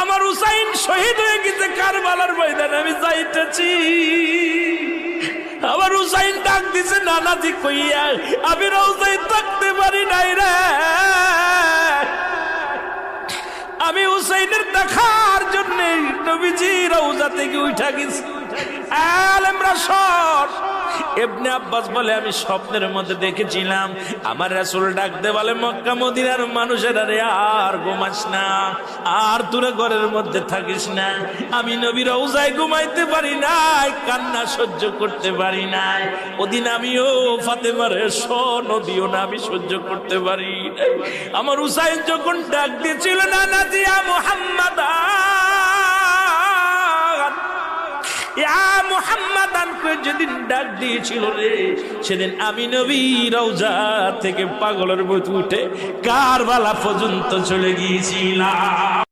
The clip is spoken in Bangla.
আমার হুসাইন শহীদ হয়ে গেছে কারবালার ময়দানে, আমি যাইতেছি। আমার হুসাইন ডাক দিছে নানাজি কইয়া, আমি রওজায় থাকতে পারি নাই রে। আমি হুসাইনের দেখার জন্য নবীজি রওজা থেকে উঠা গেছি। আলেমরা সর। ইবনে আব্বাস বলে আমি স্বপ্নের মধ্যে দেখেছিলাম আমার রাসূল ডাকতে বলে, মক্কা মদিনার মানুষেরা রে আর ঘুমাস না, আর তোরা ঘরের মধ্যে থাকিস না। আমি নবী রওজায় ঘুমাইতে পারি নাই, কান্না সহ্য করতে পারি নাই। ওদিন আমিও ফাতেমার নদীও না আমি সহ্য করতে পারি। আমার হুসাইন যখন ডাক দিয়েছিল না নাজিয়া মুহাম্মাদ মুহাম্মাদান করে যেদিন ডাক দিয়েছিল রে, সেদিন আমি নবী রওজা থেকে পাগলের মতো উঠে কারবালা পর্যন্ত চলে গিয়েছিলাম।